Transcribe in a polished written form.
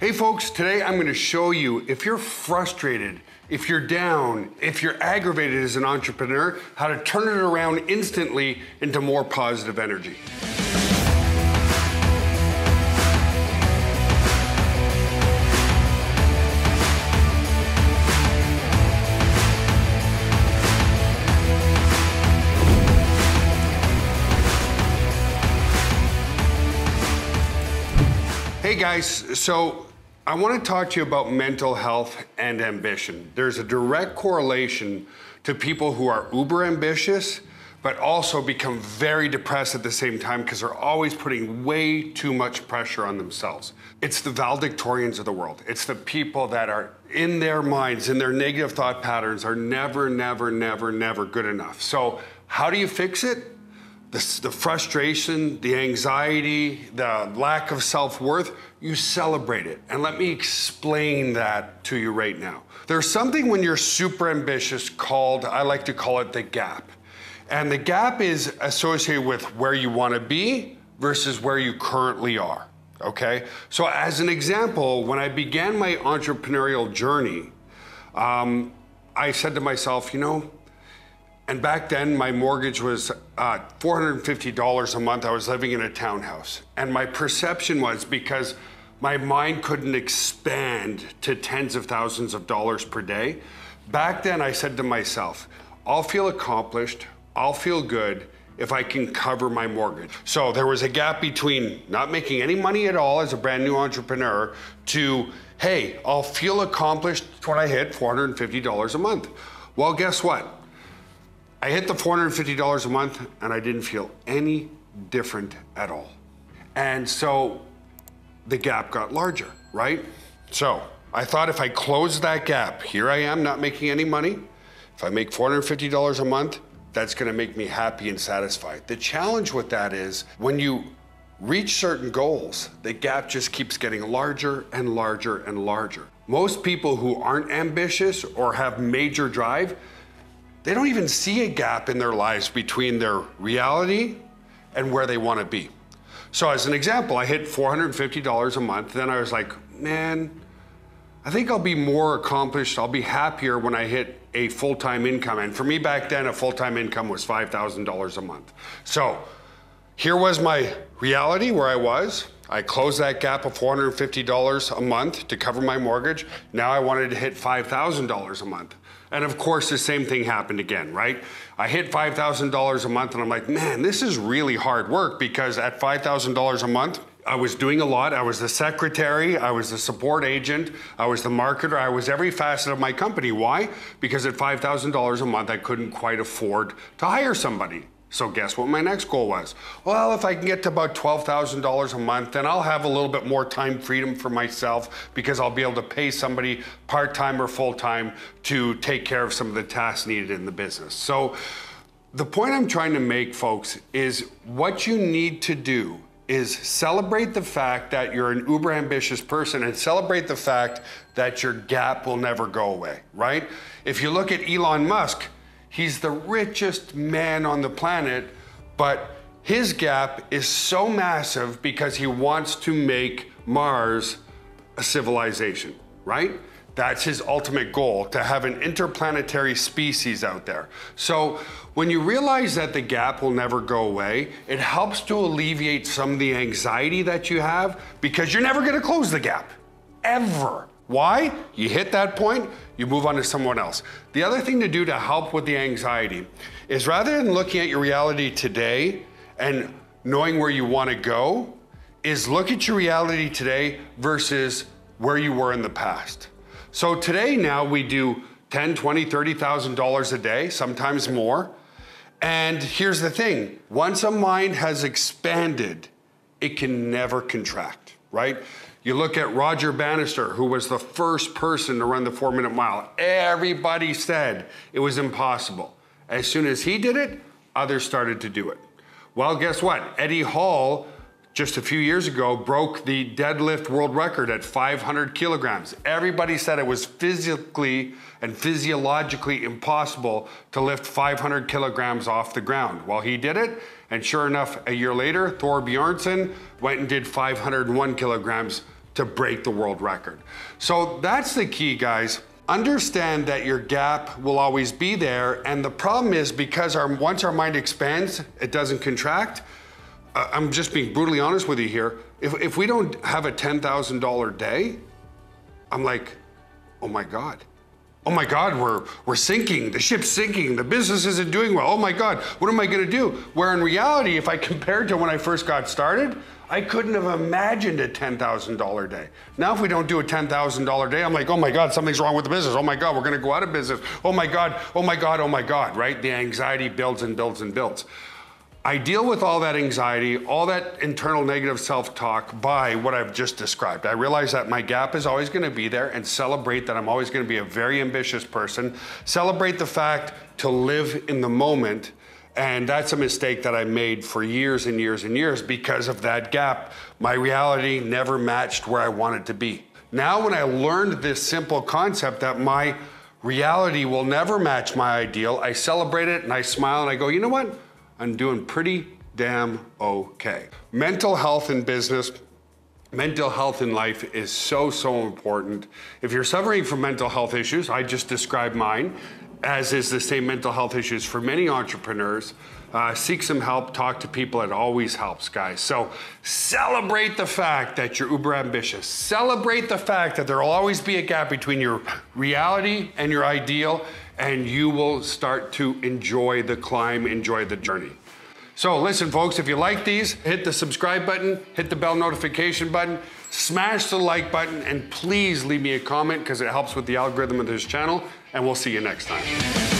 Hey folks, today I'm going to show you if you're frustrated, if you're down, if you're aggravated as an entrepreneur, how to turn it around instantly into more positive energy. Hey guys, so I want to talk to you about mental health and ambition. There's a direct correlation to people who are uber ambitious, but also become very depressed at the same time because they're always putting way too much pressure on themselves. It's the valedictorians of the world. It's the people that are in their minds, in their negative thought patterns, are never good enough. So how do you fix it? The frustration, the anxiety, the lack of self-worth, you celebrate it. And let me explain that to you right now. There's something when you're super ambitious called, I like to call it the gap. And the gap is associated with where you want to be versus where you currently are, okay? So as an example, when I began my entrepreneurial journey, I said to myself, and back then, my mortgage was $450 a month. I was living in a townhouse. And my perception was because my mind couldn't expand to tens of thousands of dollars per day. Back then, I said to myself, I'll feel accomplished, I'll feel good if I can cover my mortgage. So there was a gap between not making any money at all as a brand new entrepreneur to, hey, I'll feel accomplished when I hit $450 a month. Well, guess what? I hit the $450 a month and I didn't feel any different at all. And so the gap got larger, right? So I thought if I close that gap, here I am not making any money. If I make $450 a month, that's gonna make me happy and satisfied. The challenge with that is when you reach certain goals, the gap just keeps getting larger and larger and larger. Most people who aren't ambitious or have major drive, they don't even see a gap in their lives between their reality and where they want to be. So as an example, I hit $450 a month. Then I was like, man, I think I'll be more accomplished. I'll be happier when I hit a full-time income. And for me back then, a full-time income was $5,000 a month. So here was my reality where I was. I closed that gap of $450 a month to cover my mortgage. Now I wanted to hit $5,000 a month. And of course, the same thing happened again, right? I hit $5,000 a month and I'm like, man, this is really hard work because at $5,000 a month, I was doing a lot. I was the secretary, I was the support agent, I was the marketer, I was every facet of my company. Why? Because at $5,000 a month, I couldn't quite afford to hire somebody. So guess what my next goal was? Well, if I can get to about $12,000 a month, then I'll have a little bit more time freedom for myself because I'll be able to pay somebody part-time or full-time to take care of some of the tasks needed in the business. So the point I'm trying to make, folks, is what you need to do is celebrate the fact that you're an uber ambitious person and celebrate the fact that your gap will never go away, right? If you look at Elon Musk, he's the richest man on the planet, but his gap is so massive because he wants to make Mars a civilization, right? That's his ultimate goal, to have an interplanetary species out there. So when you realize that the gap will never go away, it helps to alleviate some of the anxiety that you have because you're never gonna close the gap, ever. Why? You hit that point, you move on to someone else. The other thing to do to help with the anxiety is rather than looking at your reality today and knowing where you want to go, is look at your reality today versus where you were in the past. So today now we do $10,000, $20,000, $30,000 a day, sometimes more. And here's the thing, once a mind has expanded, it can never contract, right? You look at Roger Bannister, who was the first person to run the 4-minute mile. Everybody said it was impossible. As soon as he did it, others started to do it. Well, guess what? Eddie Hall, just a few years ago, broke the deadlift world record at 500 kilograms. Everybody said it was physically and physiologically impossible to lift 500 kilograms off the ground. Well, he did it, and sure enough, a year later, Thor Bjornsson went and did 501 kilograms to break the world record. So that's the key, guys. Understand that your gap will always be there, and the problem is because once our mind expands, it doesn't contract. I'm just being brutally honest with you here. If we don't have a $10,000 day, I'm like, oh my God. Oh my God, we're sinking, the ship's sinking, the business isn't doing well. Oh my God, what am I gonna do? Where in reality, if I compared to when I first got started, I couldn't have imagined a $10,000 day. Now if we don't do a $10,000 day, I'm like, oh my God, something's wrong with the business. Oh my God, we're gonna go out of business. Oh my God, oh my God, oh my God, right? The anxiety builds and builds and builds. I deal with all that anxiety, all that internal negative self-talk by what I've just described. I realize that my gap is always gonna be there, and celebrate that I'm always gonna be a very ambitious person. Celebrate the fact to live in the moment, and that's a mistake that I made for years and years and years because of that gap. My reality never matched where I wanted to be. Now when I learned this simple concept that my reality will never match my ideal, I celebrate it and I smile and I go, you know what? I'm doing pretty damn okay. Mental health in business, mental health in life is so, so important. If you're suffering from mental health issues, I just described mine, as is the same mental health issues for many entrepreneurs. Seek some help, talk to people, it always helps, guys. So celebrate the fact that you're uber ambitious. Celebrate the fact that there will always be a gap between your reality and your ideal, and you will start to enjoy the climb, enjoy the journey. So listen, folks, if you like these, hit the subscribe button, hit the bell notification button, smash the like button, and please leave me a comment because it helps with the algorithm of this channel, and we'll see you next time.